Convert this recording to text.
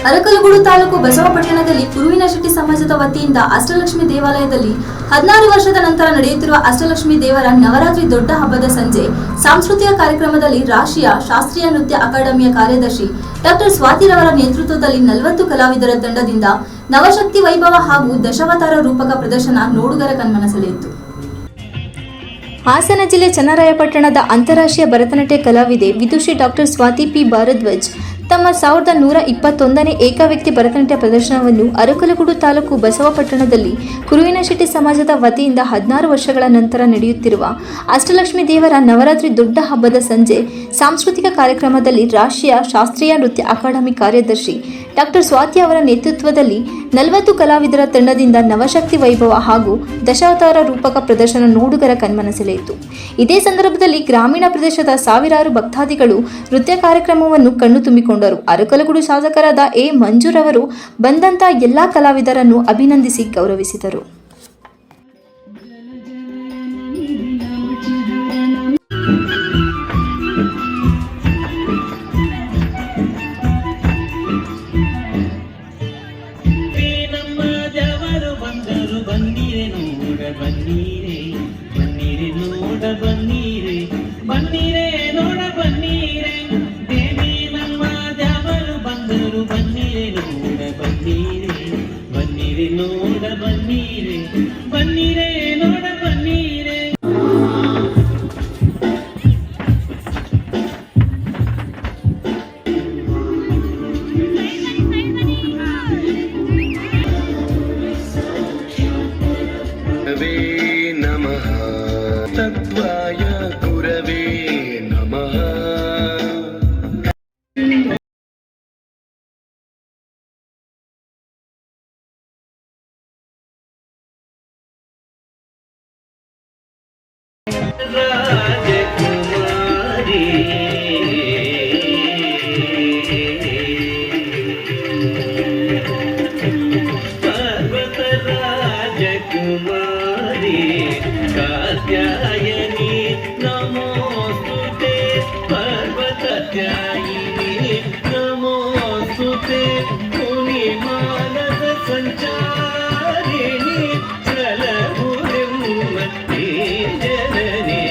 ಅರಕಲಗೂಡು ತಾಲೂಕು ಬಸವಪಟ್ಟಣದಲ್ಲಿ ಕುರುವಿನಶೆಟ್ಟಿ ಸಮಾಜದ ವತಿಯಿಂದ ಅಷ್ಟಲಕ್ಷ್ಮಿ ದೇವಾಲಯದಲ್ಲಿ 16 ವರ್ಷದ ನಂತರ ನಡೆಯುತ್ತಿರುವ ಅಷ್ಟಲಕ್ಷ್ಮಿ ದೇವರ ನವರಾತ್ರಿ ದೊಡ್ಡ ಹಬ್ಬದ ಸಂಜೆ ಸಾಂಸ್ಕೃತಿಕ ಕಾರ್ಯಕ್ರಮದಲ್ಲಿ ರಾಷ್ಟ್ರೀಯ ಶಾಸ್ತ್ರೀಯ ನೃತ್ಯ ಅಕಾಡೆಮಿಯ ಕಾರ್ಯದರ್ಶಿ ಡಾಕ್ಟರ್ ಸ್ವಾತಿರವರ ನೇತೃತ್ವದಲ್ಲಿ 40 ಕಲಾವಿದರ ತಂಡದಿಂದ ನವಶಕ್ತಿ ವೈಭವ ಹಾಗೂ ದಶಾವತಾರ ರೂಪಕ ಪ್ರದರ್ಶನ ನೋಡುಗರ ಕಣ್ಮನ ಸೆಳೆಯಿತು. ಹಾಸನ ಜಿಲ್ಲೆ ಚನ್ನರಾಯಪಟ್ಟಣದ ಅಂತಾರಾಷ್ಟ್ರೀಯ ಭರತನಾಟ್ಯ ಕಲಾವಿದೆ ವಿದುಷಿ ಡಾಕ್ಟರ್ ಸ್ವಾತಿ ಪಿ ಭಾರದ್ವಾಜ್ ತಮ್ಮ 1121ನೇ ಏಕವ್ಯಕ್ತಿ ಭರತನಾಟ್ಯ ಪ್ರದರ್ಶನವನ್ನು ಅರಕಲಗೂಡು ತಾಲೂಕು ಬಸವಪಟ್ಟಣದಲ್ಲಿ ಕುರುವಿನಶೆಟ್ಟಿ ಸಮಾಜದ ವತಿಯಿಂದ 16 ವರ್ಷಗಳ ನಂತರ ನಡೆಯುತ್ತಿರುವ ಅಷ್ಟಲಕ್ಷ್ಮಿ ದೇವರ ನವರಾತ್ರಿ ದೊಡ್ಡ ಹಬ್ಬದ ಸಂಜೆ ಸಾಂಸ್ಕೃತಿಕ ಕಾರ್ಯಕ್ರಮದಲ್ಲಿ ರಾಷ್ಟ್ರೀಯ ಶಾಸ್ತ್ರೀಯ ನೃತ್ಯ ಅಕಾಡೆಮಿ ಕಾರ್ಯದರ್ಶಿ ಡಾಕ್ಟರ್ ಸ್ವಾತಿ ಅವರ ನೇತೃತ್ವದಲ್ಲಿ 40 ಕಲಾವಿದರ ತಂಡದಿಂದ ನವಶಕ್ತಿ ವೈಭವ ಹಾಗೂ ದಶಾವತಾರ ರೂಪಕ ಪ್ರದರ್ಶನ ನೋಡುಗರ ಕಣ್ಮನ ಸೆಳೆಯಿತು. ಇದೇ ಸಂದರ್ಭದಲ್ಲಿ ಗ್ರಾಮೀಣ ಪ್ರದೇಶದ ಸಾವಿರಾರು ಭಕ್ತಾದಿಗಳು ನೃತ್ಯ ಕಾರ್ಯಕ್ರಮವನ್ನು ಕಣ್ಣು ತುಂಬಿಕೊಂಡರು. ಅರಕಲಗೂಡು ಶಾಸಕರಾದ ಎ ಮಂಜೂರವರು ಬಂದಂತ ಎಲ್ಲಾ ಕಲಾವಿದರನ್ನು ಅಭಿನಂದಿಸಿ ಗೌರವಿಸಿದರು. ಬನ್ನೀರೆ ನೋಡ ಬನ್ನೀರೆ ದೇವಿ ನಮ್ಮ ದ್ಯಾವರು ಬಂದರು ಬನ್ನೀರೆ ನೋಡ ಬನ್ನೀರೆ ಬನ್ನೀರೆ ನೋಡ ಬನ್ನೀರೆ ಬನ್ನೀರೆ ನೋಡ ಬನ್ನೀರೆ. ನಮಃ ತತ್ವಾಯ ಗುರವೇ ನಮಃ. ರಾಜಕುಮಾರಿ ಪರ್ವತ ರಾಜಕುಮಾರಿ ಕಾತ್ಯಾಯನಿ ನಮೋಸ್ತುತೆ ಪರ್ವತಾತ್ಯಾಯಿನಿ ನಮೋಸ್ತುತೆ ಮುನಿಮಾನದ ಸಂಚಾರಿಣಿ ಚಲಮುರೆಮ್ಮತ್ತೆ ಜನನೇ.